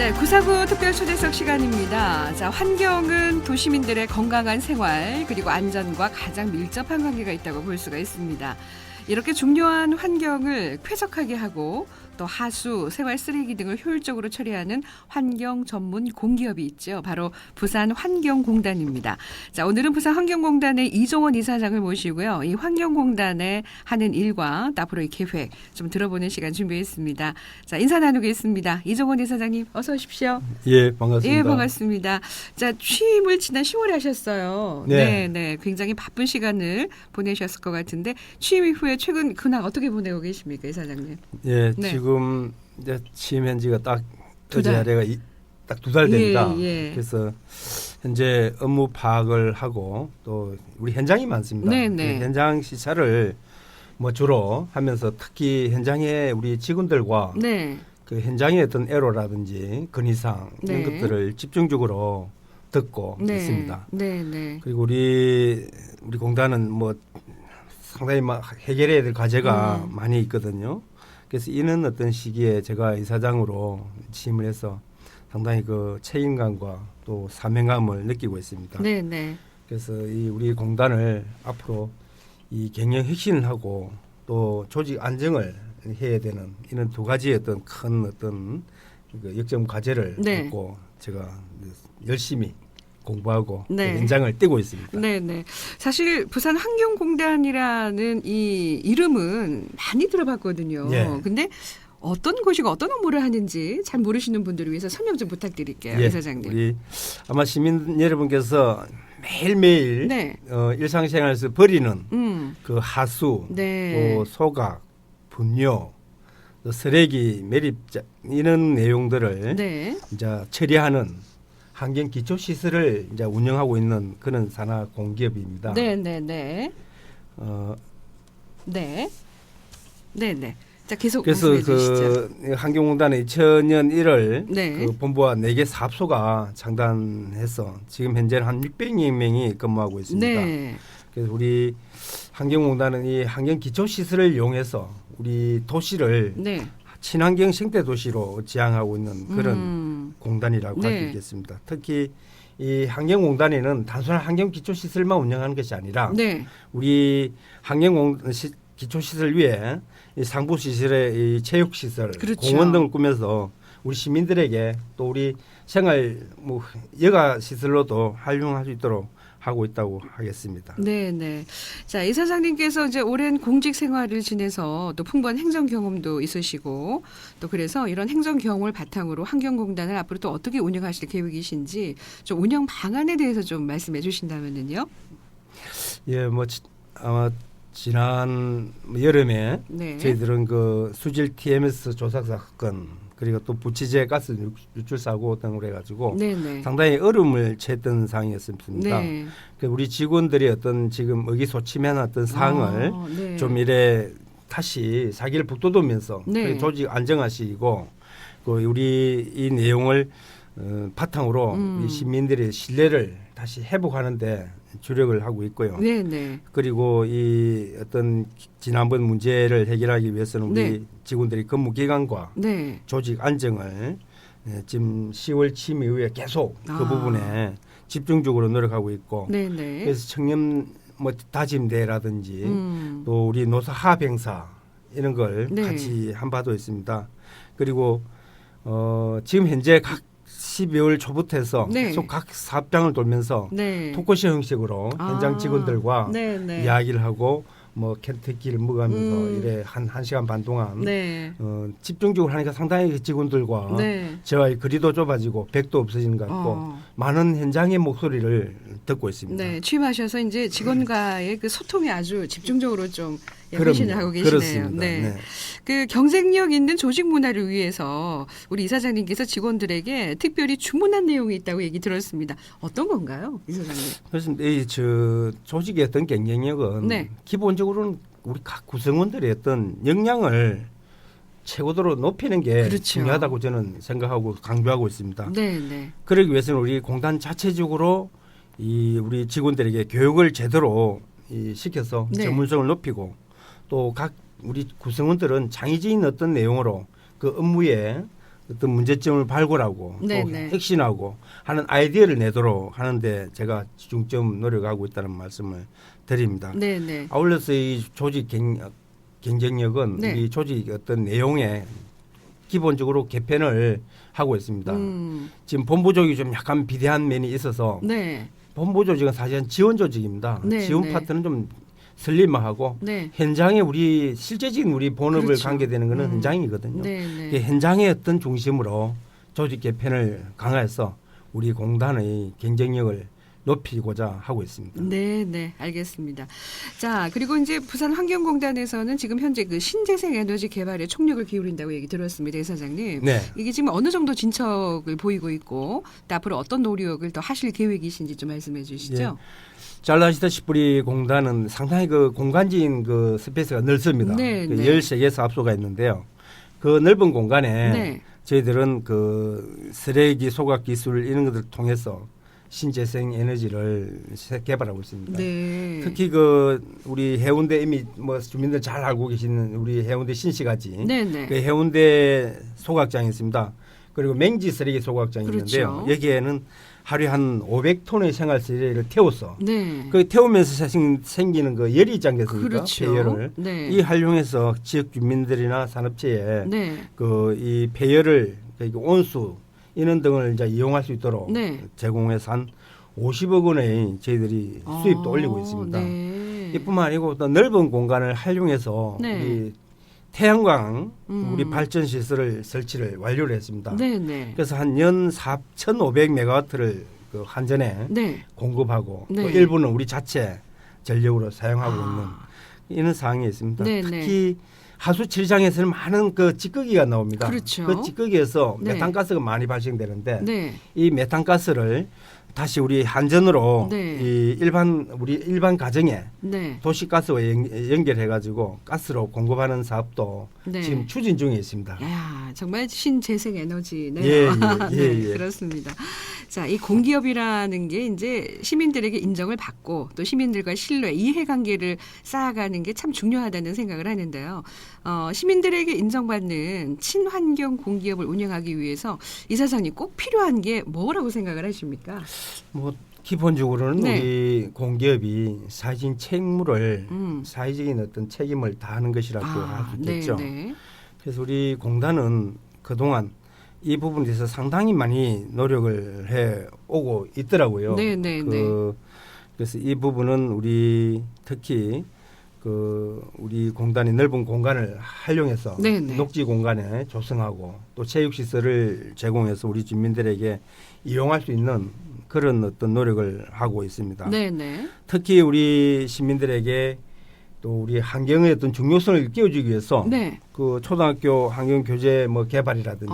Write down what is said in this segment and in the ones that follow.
네, 949 특별 초대석 시간입니다. 자, 환경은 도시민들의 건강한 생활 그리고 안전과 가장 밀접한 관계가 있다고 볼 수가 있습니다. 이렇게 중요한 환경을 쾌적하게 하고 또 하수, 생활 쓰레기 등을 효율적으로 처리하는 환경 전문 공기업이 있죠. 바로 부산 환경공단입니다. 자, 오늘은 부산 환경공단의 이종원 이사장을 모시고요. 이 환경공단에 하는 일과 또 앞으로의 계획 좀 들어보는 시간 준비했습니다. 자, 인사 나누겠습니다. 이종원 이사장님 어서 오십시오. 예, 반갑습니다. 예, 반갑습니다. 자, 취임을 지난 10월에 하셨어요. 네. 네. 굉장히 바쁜 시간을 보내셨을 것 같은데 취임 이후에 최근 근황 어떻게 보내고 계십니까, 이사장님? 예, 네. 지금 이제 취임한 지가 딱 두 어제 달. 아래가 딱 2달 됩니다. 예. 그래서 현재 업무 파악을 하고 또 우리 현장이 많습니다. 네네. 그 현장 시찰을 뭐 주로 하면서 특히 현장에 우리 직원들과 네. 그 현장의 어떤 애로라든지 건의사항 네. 이런 것들을 집중적으로 듣고 네. 있습니다. 네. 그리고 우리 공단은 뭐 상당히 막 해결해야 될 과제가 많이 있거든요. 그래서 이는 어떤 시기에 제가 이사장으로 취임을 해서 상당히 그 책임감과 또 사명감을 느끼고 있습니다. 네. 그래서 이 우리 공단을 앞으로 이 경영 혁신을 하고 또 조직 안정을 해야 되는 이런 두 가지 어떤 큰 어떤 그 역점 과제를 네. 갖고 제가 열심히 공부하고 네. 그 현장을 뛰고 있습니다. 네. 사실 부산 환경공단이라는 이 이름은 많이 들어봤거든요. 예. 근데 어떤 곳이고 어떤 업무를 하는지 잘 모르시는 분들을 위해서 설명 좀 부탁드릴게요, 이사장님. 우리 아마 시민 여러분께서 매일매일 네. 일상생활에서 버리는 그 하수, 네. 또 소각, 분뇨, 또 쓰레기 매립자 이런 내용들을 네. 이제 처리하는 환경 기초 시설을 이제 운영하고 있는 그런 산하 공기업입니다. 네. 자, 계속 그래서 말씀해 주시죠. 그 환경공단의 2000년 1월 네. 그 본부와 4개 사업소가 창단해서 지금 현재는 한 600명이 근무하고 있습니다. 네. 그래서 우리 환경공단은 이 환경 기초 시설을 이용해서 우리 도시를 네. 친환경 생태 도시로 지향하고 있는 그런 공단이라고 할 수 네. 있겠습니다. 특히 이 환경공단에는 단순한 환경 기초 시설만 운영하는 것이 아니라 네. 우리 환경 기초 시설 위에 이 상부 시설의 이 체육 시설, 그렇죠. 공원 등을 꾸며서 우리 시민들에게 또 우리 생활 뭐 여가 시설로도 활용할 수 있도록 하고 있다고 하겠습니다. 네. 자, 이사장님께서 이제 오랜 공직 생활을 지내서 또 풍부한 행정 경험도 있으시고 또 그래서 이런 행정 경험을 바탕으로 환경공단을 앞으로 또 어떻게 운영하실 계획이신지 좀 운영 방안에 대해서 좀 말씀해 주신다면은요. 예, 뭐 아마 지난 여름에 네. 저희들은 그 수질 TMS 조사 사건 그리고 또 부치제 가스 유출 사고 등을 해가지고 네. 상당히 어려움을 채했던 상황이었습니다. 네. 그 우리 직원들이 어떤 지금 의기소침한 어떤 상황을 네. 좀 이래 다시 사기를 북돋우면서 네. 그 조직 안정하시고 그 우리 이 내용을 바탕으로 우리 시민들의 신뢰를 다시 회복하는데 주력을 하고 있고요. 네. 그리고 이 어떤 지난번 문제를 해결하기 위해서는 우리 네. 직원들이 근무 기간과 네. 조직 안정을 지금 10월 취임 이후에 계속 그 부분에 집중적으로 노력하고 있고 네. 그래서 청년 뭐 다짐대라든지 또 우리 노사 합 행사 이런 걸 네. 같이 한 바도 있습니다. 그리고 지금 현재 각 12월 초부터 해서 네. 계속 각 사업장을 돌면서 네. 토크쇼 형식으로 현장 직원들과 네. 이야기를 하고 뭐 캔터키를 먹으면서 이래 한 시간 반 동안 네. 집중적으로 하니까 상당히 직원들과 네. 저와의 거리도 좁아지고 백도 없어지는 것 같고 많은 현장의 목소리를 듣고 있습니다. 네, 취임하셔서 이제 직원과의 그 소통이 아주 집중적으로 좀 그럼요. 회신을 하고 계시네요. 그렇습니다. 네. 네. 그 경쟁력 있는 조직 문화를 위해서 우리 이사장님께서 직원들에게 특별히 주문한 내용이 있다고 얘기 들었습니다. 어떤 건가요, 이사장님? 그래서 이 조직의 어떤 경쟁력은 네. 기본적으로는 우리 각 구성원들의 어떤 역량을 최고도로 높이는 게 그렇죠. 중요하다고 저는 생각하고 강조하고 있습니다. 네. 그러기 위해서는 우리 공단 자체적으로 이 우리 직원들에게 교육을 제대로 시켜서 네. 전문성을 높이고 또 각 우리 구성원들은 창의적인 어떤 내용으로 그 업무에 어떤 문제점을 발굴하고 네, 또 네. 핵심하고 하는 아이디어를 내도록 하는데 제가 중점 노력하고 있다는 말씀을 드립니다. 네, 네. 아울러서 이 조직 경쟁력은 네. 우리 조직 어떤 내용에 기본적으로 개편을 하고 있습니다. 지금 본부 조직이 좀 약간 비대한 면이 있어서 네. 본부 조직은 사실은 지원 조직입니다. 네, 지원 네. 파트는 좀 슬림화하고 네. 현장에 우리 실제적인 우리 본업을 그렇죠. 관계되는 것은 현장이거든요. 네, 그 네. 현장의 어떤 중심으로 조직 개편을 강화해서 우리 공단의 경쟁력을 높이고자 하고 있습니다. 네, 네, 알겠습니다. 자, 그리고 이제 부산 환경공단에서는 지금 현재 그 신재생 에너지 개발에 총력을 기울인다고 얘기 들었습니다, 이사장님. 네. 이게 지금 어느 정도 진척을 보이고 있고, 또 앞으로 어떤 노력을 더 하실 계획이신지 좀 말씀해 주시죠. 잘 아시다시피 우리 공단은 상당히 그 공간적인 그 스페이스가 넓습니다. 네, 그 네. 13개에서 압소가 있는데요. 그 넓은 공간에 네. 저희들은 그 쓰레기 소각 기술 이런 것들을 통해서 신재생 에너지를 개발하고 있습니다. 네. 특히 그 우리 해운대 이미 뭐 주민들 잘 알고 계시는 우리 해운대 신시가지 네, 네. 그 해운대 소각장이 있습니다. 그리고 맹지 쓰레기 소각장이 있는데요. 그렇죠. 여기에는 하루에 한 500톤의 생활 쓰레기를 태워서 네. 그 태우면서 생기는 그 열이 있지 않겠습니까? 그렇죠. 폐열을 네. 이 활용해서 지역 주민들이나 산업체에 네. 그 이 폐열을 그러니까 온수 이런 등을 이제 이용할 수 있도록 네. 제공해서 한 50억 원의 저희들이 수입도 올리고 있습니다. 네. 이뿐만 아니고 또 넓은 공간을 활용해서 네. 우리 태양광 우리 발전 시설을 설치를 완료를 했습니다. 네, 네. 그래서 한 연 4,500메가와트를 그 한전에 네. 공급하고 네. 또 일부는 우리 자체 전력으로 사용하고 아. 있는 이런 사항이 있습니다. 네, 특히 하수 7장에서는 많은 그 찌꺼기가 나옵니다. 그렇죠. 그 찌꺼기에서 네. 메탄가스가 많이 발생되는데 네. 이 메탄가스를 다시 우리 한전으로 네. 이 우리 일반 가정에 네. 도시가스와 연결해 가지고 가스로 공급하는 사업도 네. 지금 추진 중에 있습니다. 야, 정말 신재생 에너지네요. 예, 예, 네, 예. 그렇습니다. 자, 이 공기업이라는 게 이제 시민들에게 인정을 받고 또 시민들과 신뢰, 이해관계를 쌓아가는 게 참 중요하다는 생각을 하는데요. 시민들에게 인정받는 친환경 공기업을 운영하기 위해서 이사장님 꼭 필요한 게 뭐라고 생각을 하십니까? 뭐 기본적으로는 네. 우리 공기업이 사회적인 책무를 음. 사회적인 어떤 책임을 다하는 것이라고 할 수 있겠죠. 네, 네. 그래서 우리 공단은 그동안 이 부분에 대해서 상당히 많이 노력을 해 오고 있더라고요. 네, 네, 네. 그래서 이 부분은 우리 특히 그 우리 공단이 넓은 공간을 활용해서 네, 네. 녹지 공간에 조성하고 또 체육 시설을 제공해서 우리 주민들에게 이용할 수 있는 그런 어떤 노력을 하고 있습니다. 네, 네. 특히 우리 시민들에게 또 우리 환경의 어떤 중요성을 일깨워주기 위해서 네. 그 초등학교 환경 교재 뭐 개발이라든지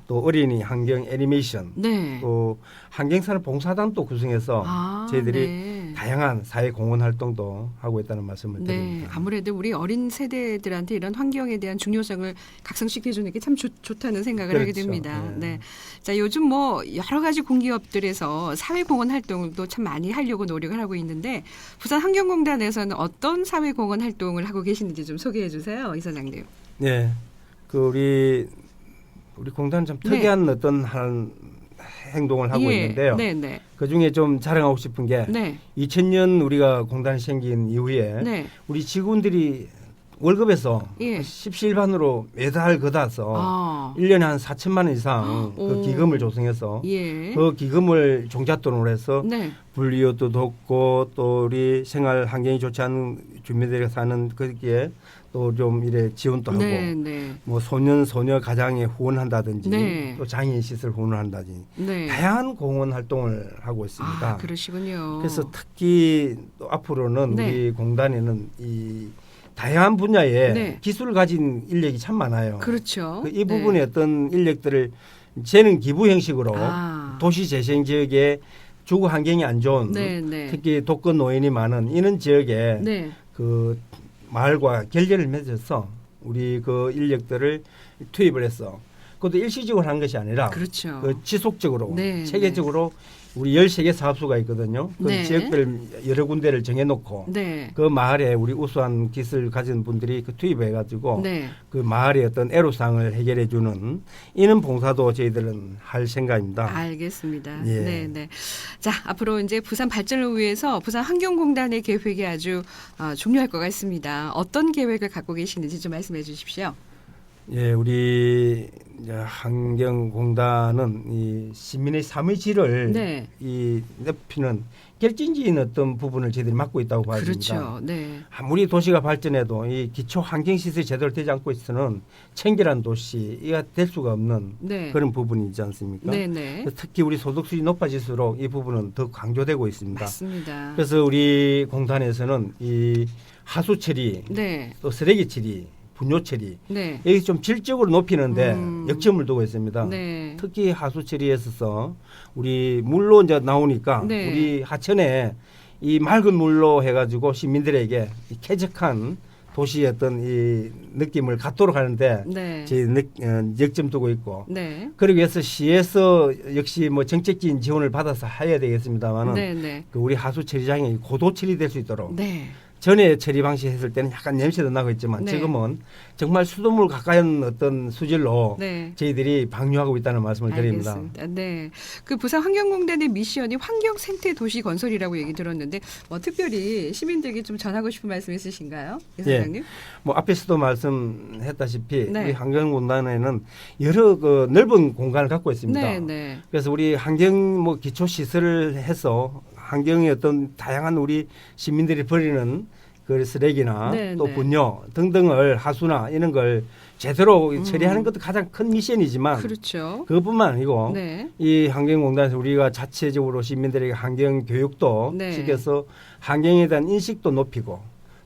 또 어린이 환경 애니메이션 네. 또 환경산업 봉사단도 구성해서 저희들이 네. 다양한 사회 공헌 활동도 하고 있다는 말씀을 네, 드립니다. 아무래도 우리 어린 세대들한테 이런 환경에 대한 중요성을 각성시켜 주는 게 참 좋다는 생각을 하게 그렇죠. 됩니다. 네. 네. 자, 요즘 뭐 여러 가지 공기업들에서 사회 공헌 활동도 참 많이 하려고 노력을 하고 있는데 부산 환경공단에서는 어떤 사회 공헌 활동을 하고 계시는지 좀 소개해 주세요, 이사장님. 네. 그 우리 공단은 좀 특이한 어떤 한 행동을 하고 있는데요. 네, 네. 그 중에 좀 자랑하고 싶은 게 네. 2000년 우리가 공단이 생긴 이후에 네. 우리 직원들이 월급에서 예. 십시일반으로 매달 걷어서 1년에 한 4천만 원 이상 그 오. 기금을 조성해서 예. 그 기금을 종잣돈으로 해서 네. 분리요도 돕고 또 우리 생활 환경이 좋지 않은 주민들이 사는 거기에 또 좀 이래 지원도 하고 네, 네. 뭐 소녀 가장에 후원한다든지 네. 또 장애인 시설 후원한다든지 네. 다양한 공헌 활동을 하고 있습니다. 그러시군요. 그래서 특히 또 앞으로는 네. 우리 공단에는 이 다양한 분야에 네. 기술을 가진 인력이 참 많아요. 그렇죠. 이 부분의 어떤 인력들을 재능 기부 형식으로 도시 재생 지역에 주거 환경이 안 좋은 네, 네. 특히 독거 노인이 많은 이런 지역에 네. 그 마을과 결례를 맺어서 우리 그 인력들을 투입을 해서 그것도 일시적으로 한 것이 아니라 그렇죠. 그 지속적으로 네, 체계적으로 우리 13개 사업소가 있거든요. 그 네. 지역별 여러 군데를 정해놓고 네. 그 마을에 우리 우수한 기술을 가진 분들이 그 투입해가지고 네. 그 마을의 어떤 애로사항을 해결해주는 이런 봉사도 저희들은 할 생각입니다. 알겠습니다. 예. 네, 네. 자, 앞으로 이제 부산 발전을 위해서 부산 환경공단의 계획이 아주 중요할 것 같습니다. 어떤 계획을 갖고 계시는지 좀 말씀해 주십시오. 예, 우리 이제 환경공단은 이 시민의 삶의 질을 네. 이 높이는 결정적인 어떤 부분을 저희들이 맡고 있다고 봐집니다. 그렇죠. 네. 아무리 도시가 발전해도 이 기초 환경시설이 제대로 되지 않고 있어서는 청결한 도시가 될 수가 없는 네. 그런 부분이 있지 않습니까? 네, 네. 특히 우리 소득수준이 높아질수록 이 부분은 더 강조되고 있습니다. 맞습니다. 그래서 우리 공단에서는 이 하수 처리, 네. 또 쓰레기 처리, 분뇨 처리 네. 여기 좀 질적으로 높이는데 역점을 두고 있습니다. 네. 특히 하수 처리에 있어서 우리 물로 이제 나오니까 네. 우리 하천에 이 맑은 물로 해가지고 시민들에게 이 쾌적한 도시의 어떤 이 느낌을 갖도록 하는데 네. 역점 두고 있고 네. 그러기 위해서 시에서 역시 뭐 정책적인 지원을 받아서 해야 되겠습니다만은 네, 네. 그 우리 하수 처리장이 고도 처리될 수 있도록 네. 전에 처리 방식 했을 때는 약간 냄새도 나고 있지만 네. 지금은 정말 수돗물 가까이 한 어떤 수질로 네. 저희들이 방류하고 있다는 말씀을 드립니다. 알겠습니다. 네. 그 부산 환경공단의 미션이 환경 생태 도시 건설이라고 얘기 들었는데 뭐 특별히 시민들에게 좀 전하고 싶은 말씀 있으신가요? 이 예. 사장님? 뭐 앞에서도 말씀했다시피 네. 우리 환경공단에는 여러 그 넓은 공간을 갖고 있습니다. 네, 네. 그래서 우리 환경 뭐 기초 시설을 해서 환경의 어떤 다양한 우리 시민들이 버리는 그 쓰레기나 네, 또 네. 분뇨 등등을 하수나 이런 걸 제대로 처리하는 것도 가장 큰 미션이지만 그렇죠. 그것뿐만 아니고 네. 이 환경공단에서 우리가 자체적으로 시민들에게 환경 교육도 네. 시켜서 환경에 대한 인식도 높이고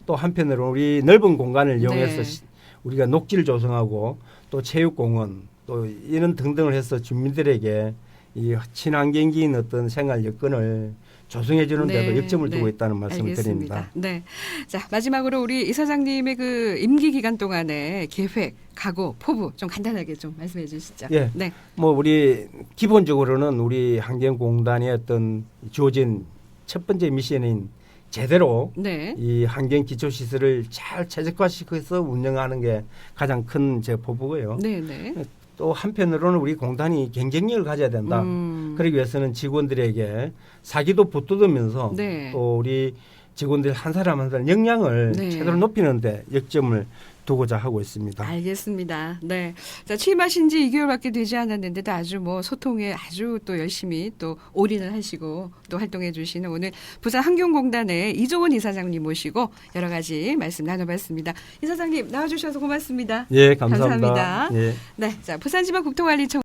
또 한편으로 우리 넓은 공간을 이용해서 네. 우리가 녹지를 조성하고 또 체육공원 또 이런 등등을 해서 주민들에게 이 친환경적인 어떤 생활 여건을 조성해 주는 데도 네, 역점을 두고 네. 있다는 말씀을 알겠습니다. 드립니다. 네. 자, 마지막으로 우리 이 사장님의 그 임기 기간 동안의 계획, 각오, 포부 좀 간단하게 좀 말씀해 주시죠. 예. 네. 뭐 우리 기본적으로는 우리 환경공단의 어떤 주어진 첫 번째 미션인 제대로 네. 이 환경 기초 시설을 잘 최적화시켜서 운영하는 게 가장 큰 제 포부고요. 네, 네. 또 한편으로는 우리 공단이 경쟁력을 가져야 된다. 그러기 위해서는 직원들에게 사기도 붙들면서 네. 또 우리 직원들 한 사람 한 사람 역량을 네. 제대로 높이는데 역점을 두고자 하고 있습니다. 알겠습니다. 네. 자, 취임하신 지 2개월밖에 되지 않았는데도 아주 뭐 소통에 아주 또 열심히 또 올인을 하시고 또 활동해 주시는 오늘 부산 환경공단의 이종원 이사장님 모시고 여러 가지 말씀 나눠봤습니다. 이사장님 나와주셔서 고맙습니다. 예, 감사합니다. 감사합니다. 예. 네. 자, 부산지방국토관리청